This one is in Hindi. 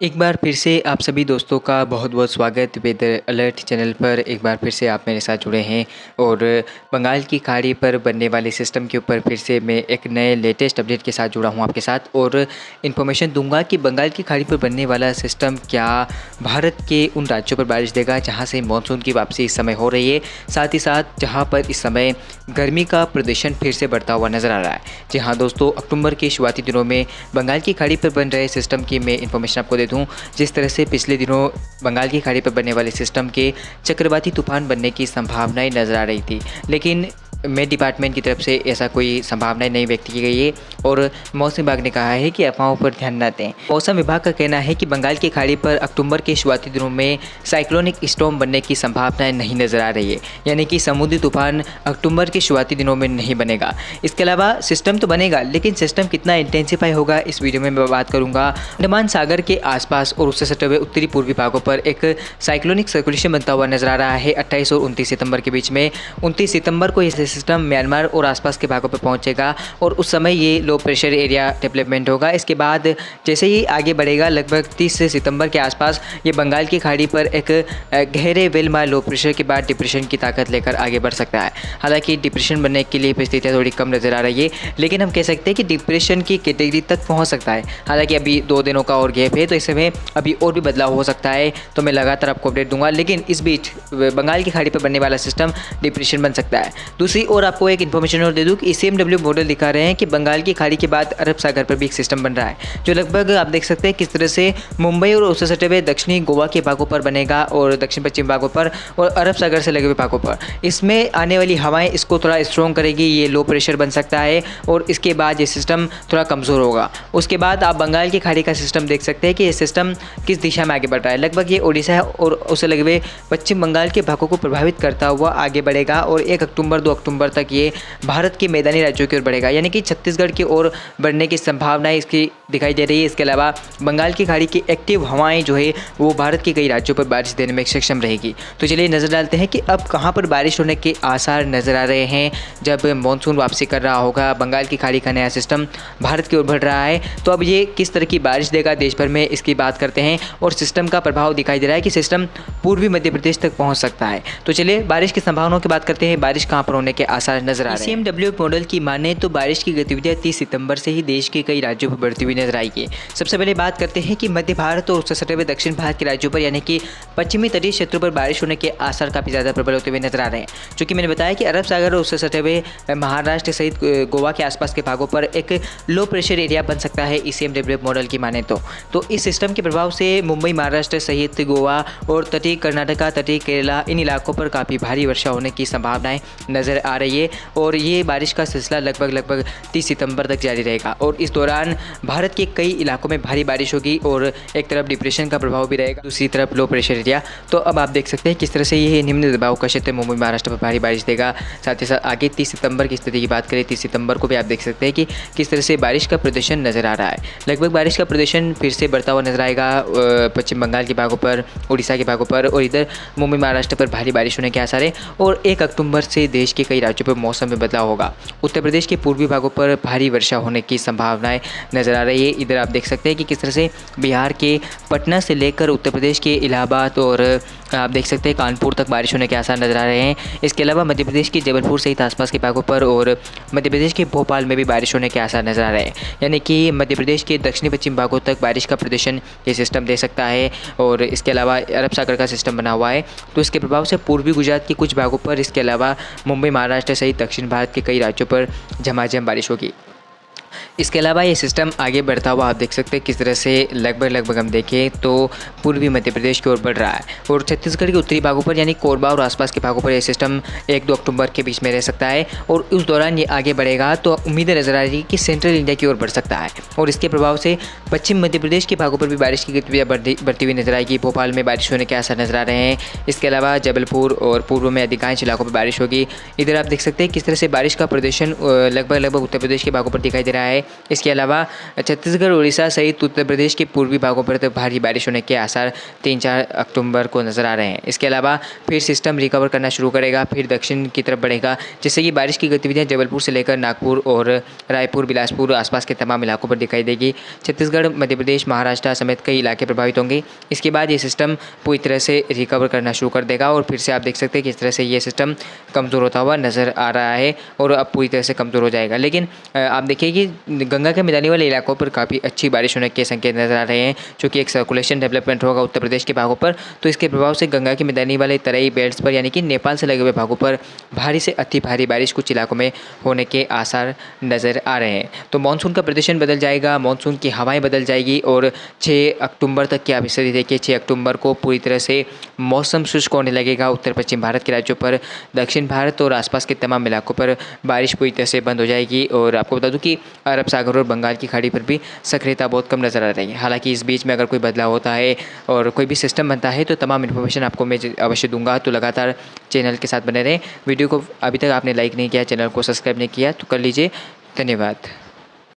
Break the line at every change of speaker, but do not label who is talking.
एक बार फिर से आप सभी दोस्तों का बहुत बहुत स्वागत वेदर अलर्ट चैनल पर। एक बार फिर से आप मेरे साथ जुड़े हैं और बंगाल की खाड़ी पर बनने वाले सिस्टम के ऊपर फिर से मैं एक नए लेटेस्ट अपडेट के साथ जुड़ा हूं आपके साथ और इन्फॉर्मेशन दूंगा कि बंगाल की खाड़ी पर बनने वाला सिस्टम क्या भारत के उन राज्यों पर बारिश देगा जहाँ से मानसून की वापसी इस समय हो रही है, साथ ही साथ जहाँ पर इस समय गर्मी का प्रदर्शन फिर से बढ़ता हुआ नज़र आ रहा है। जी हाँ दोस्तों, अक्टूबर के शुरुआती दिनों में बंगाल की खाड़ी पर बन रहे सिस्टम की मैं इन्फॉर्मेशन आपको दे दूं। जिस तरह से पिछले दिनों बंगाल की खाड़ी पर बनने वाले सिस्टम के चक्रवाती तूफान बनने की संभावनाएं नज़र आ रही थी, लेकिन मेट डिपार्टमेंट की तरफ से ऐसा कोई संभावनाएं नहीं व्यक्त की गई है और मौसम विभाग ने कहा है कि अफवाहों पर ध्यान न दें। मौसम विभाग का कहना है कि बंगाल की खाड़ी पर अक्टूबर के शुरुआती दिनों में साइक्लोनिक स्टॉर्म बनने की संभावनाएं नहीं नज़र आ रही है, यानी कि समुद्री तूफान अक्टूबर के शुरुआती दिनों में नहीं बनेगा। इसके अलावा सिस्टम तो बनेगा, लेकिन सिस्टम कितना इंटेंसिफाई होगा इस वीडियो में मैं बात करूँगा। अंडमान सागर के आसपास और उससे सटे हुए उत्तरी पूर्वी भागों पर एक साइक्लोनिक सर्कुलेशन बनता हुआ नजर आ रहा है 28 और 29 सितंबर के बीच में। 29 सितंबर को यह सिस्टम म्यांमार और आसपास के भागों पर पहुंचेगा और उस समय ये लो प्रेशर एरिया डेवलपमेंट होगा। इसके बाद जैसे ही आगे बढ़ेगा, लगभग 30 सितंबर के आसपास ये बंगाल की खाड़ी पर एक गहरे वेलमा लो प्रेशर के बाद डिप्रेशन की ताकत लेकर आगे बढ़ सकता है। हालांकि डिप्रेशन बनने के लिए परिस्थितियाँ थोड़ी कम नज़र आ रही है, लेकिन हम कह सकते हैं कि डिप्रेशन की कैटेगरी तक पहुँच सकता है। हालांकि अभी 2 दिनों का और गैप है, तो इस समय अभी और भी बदलाव हो सकता है, तो मैं लगातार आपको अपडेट दूंगा। लेकिन इस बीच बंगाल की खाड़ी पर बनने वाला सिस्टम डिप्रेशन बन सकता है। दूसरी ओर आपको एक इन्फॉर्मेशन और दे दूं कि CMW मॉडल दिखा रहे हैं कि बंगाल की खाड़ी के बाद अरब सागर पर भी एक सिस्टम बन रहा है, जो लगभग आप देख सकते हैं किस तरह से मुंबई और उससे सटे हुए दक्षिणी गोवा के भागों पर बनेगा और दक्षिण पश्चिम भागों पर और अरब सागर से लगे हुए भागों पर। इसमें आने वाली हवाएं इसको थोड़ा स्ट्रॉन्ग करेगी, ये लो प्रेशर बन सकता है और इसके बाद ये सिस्टम थोड़ा कमज़ोर होगा। उसके बाद आप बंगाल की खाड़ी का सिस्टम देख सकते हैं कि ये सिस्टम किस दिशा में आगे बढ़ रहा है। लगभग ये ओडिशा है और उसे लगे हुए पश्चिम बंगाल के भागों को प्रभावित करता हुआ आगे बढ़ेगा और 1 अक्टूबर 2 अक्टूबर तक ये भारत के मैदानी राज्यों की ओर बढ़ेगा, यानी कि छत्तीसगढ़ की ओर बढ़ने की संभावनाएं इसकी दिखाई दे रही है। इसके अलावा बंगाल की खाड़ी की एक्टिव हवाएं जो है वो भारत के कई राज्यों पर बारिश देने में सक्षम रहेगी। तो चलिए नज़र डालते हैं कि अब कहां पर बारिश होने के आसार नज़र आ रहे हैं जब मानसून वापसी कर रहा होगा। बंगाल की खाड़ी का नया सिस्टम भारत की ओर बढ़ रहा है, तो अब ये किस तरह की बारिश देगा देश भर में, इसकी बात करते हैं। और सिस्टम का प्रभाव दिखाई दे रहा है कि सिस्टम पूर्वी मध्य प्रदेश तक पहुँच सकता है। तो चलिए बारिश की संभावनाओं की बात करते हैं, बारिश कहाँ पर होने के आसार नजर आ रहे हैं। CMW मॉडल की माने तो बारिश की गतिविधियां 30 सितंबर से ही देश के कई राज्यों पर बढ़ती हुई नजर आएगी। सबसे पहले बात करते हैं कि मध्य भारत और उससे सटे हुए दक्षिण भारत के राज्यों पर, यानी कि पश्चिमी तटीय क्षेत्रों पर बारिश होने के आसार काफ़ी ज़्यादा प्रबल होते हुए नजर आ रहे हैं। चूँकि मैंने बताया कि अरब सागर और उससे सटे हुए महाराष्ट्र सहित गोवा के आसपास के भागों पर एक लो प्रेशर एरिया बन सकता है CMW मॉडल की माने तो इस सिस्टम के प्रभाव से मुंबई महाराष्ट्र सहित गोवा और तटीय कर्नाटका, तटीय केरला, इन इलाकों पर काफ़ी भारी वर्षा होने की संभावनाएं नज़र आ रही है और ये बारिश का सिलसिला लगभग 30 सितंबर तक जारी रहेगा। और इस दौरान भारत के कई इलाकों में भारी बारिश होगी और एक तरफ डिप्रेशन का प्रभाव भी रहेगा, दूसरी तरफ लो प्रेशर एरिया। तो अब आप देख सकते हैं किस तरह से ये निम्न दबाव का क्षेत्र मुंबई महाराष्ट्र पर भारी बारिश देगा। साथ ही साथ आगे 30 सितंबर की स्थिति की बात करें, 30 सितंबर को भी आप देख सकते हैं कि किस तरह से बारिश का प्रदर्शन नज़र आ रहा है। लगभग बारिश का प्रदर्शन फिर से बढ़ता हुआ नजर आएगा पश्चिम बंगाल के भागों पर, उड़ीसा के भागों पर और इधर मुंबई महाराष्ट्र पर भारी बारिश होने के आसार है। और 1 अक्टूबर से देश के कई राज्यों पर मौसम में बदलाव होगा। उत्तर प्रदेश के पूर्वी भागों पर भारी वर्षा होने की संभावनाएं नज़र आ रही है। इधर आप देख सकते हैं कि किस तरह से बिहार के पटना से लेकर उत्तर प्रदेश के इलाहाबाद और आप देख सकते हैं कानपुर तक बारिश होने के आसार नज़र आ रहे हैं। इसके अलावा मध्य प्रदेश के जबलपुर सहित आसपास के भागों पर और मध्य प्रदेश के भोपाल में भी बारिश होने के आसार नज़र आ रहे हैं, यानी कि मध्य प्रदेश के दक्षिणी पश्चिम भागों तक बारिश का प्रदर्शन ये सिस्टम दे सकता है। और इसके अलावा अरब सागर का सिस्टम बना हुआ है, तो इसके प्रभाव से पूर्वी गुजरात के कुछ भागों पर, इसके अलावा मुंबई महाराष्ट्र सहित दक्षिण भारत के कई राज्यों पर झमाझम बारिश होगी। इसके अलावा ये सिस्टम आगे बढ़ता हुआ आप देख सकते हैं किस तरह से लगभग हम देखें तो पूर्वी मध्य प्रदेश की ओर बढ़ रहा है और छत्तीसगढ़ के उत्तरी भागों पर, यानी कोरबा और आसपास के भागों पर यह सिस्टम 1-2 अक्टूबर के बीच में रह सकता है। और उस दौरान ये आगे बढ़ेगा तो उम्मीदें नजर आ रही है कि सेंट्रल इंडिया की ओर बढ़ सकता है और इसके प्रभाव से पश्चिम मध्य प्रदेश के भागों पर भी बारिश की गतिविधियाँ बढ़ती हुई नजर आएगी। भोपाल में बारिश होने के आसार नजर आ रहे हैं। इसके अलावा जबलपुर और पूर्व में अधिकांश इलाकों पर बारिश होगी। इधर आप देख सकते हैं किस तरह से बारिश का प्रदर्शन लगभग उत्तर प्रदेश के भागों पर दिखाई दे रहा है। इसके अलावा छत्तीसगढ़, उड़ीसा सहित उत्तर प्रदेश के पूर्वी भागों पर तो भारी बारिश होने के आसार 3-4 अक्टूबर को नज़र आ रहे हैं। इसके अलावा फिर सिस्टम रिकवर करना शुरू करेगा, फिर दक्षिण की तरफ बढ़ेगा, जिससे कि बारिश की गतिविधियां जबलपुर से लेकर नागपुर और रायपुर, बिलासपुर आसपास के तमाम इलाकों पर दिखाई देगी। छत्तीसगढ़, मध्य प्रदेश, महाराष्ट्र समेत कई इलाके प्रभावित होंगे। इसके बाद ये सिस्टम पूरी तरह से रिकवर करना शुरू कर देगा और फिर से आप देख सकते हैं किस तरह से ये सिस्टम कमज़ोर होता हुआ नज़र आ रहा है और अब पूरी तरह से कमज़ोर हो जाएगा। लेकिन आप देखिए कि गंगा के मैदानी वाले इलाकों पर काफ़ी अच्छी बारिश होने के संकेत नज़र आ रहे हैं, क्योंकि एक सर्कुलेशन डेवलपमेंट होगा उत्तर प्रदेश के भागों पर, तो इसके प्रभाव से गंगा के मैदानी वाले तराई बेल्ट्स पर यानी कि नेपाल से लगे हुए भागों पर भारी से अति भारी बारिश कुछ इलाकों में होने के आसार नज़र आ रहे हैं। तो मानसून का प्रदर्शन बदल जाएगा, मानसून की हवाएं बदल जाएगी और 6 अक्टूबर तक की आप स्थिति देखिए। 6 अक्टूबर को पूरी तरह से मौसम शुष्क होने लगेगा उत्तर पश्चिम भारत के राज्यों पर, दक्षिण भारत और आसपास के तमाम इलाकों पर बारिश पूरी तरह से बंद हो जाएगी। और आपको बता दूं कि अरब सागर और बंगाल की खाड़ी पर भी सक्रियता बहुत कम नज़र आ रही है। हालांकि इस बीच में अगर कोई बदलाव होता है और कोई भी सिस्टम बनता है तो तमाम इन्फॉर्मेशन आपको मैं अवश्य दूंगा। तो लगातार चैनल के साथ बने रहें। वीडियो को अभी तक आपने लाइक नहीं किया, चैनल को सब्सक्राइब नहीं किया तो कर लीजिए। धन्यवाद।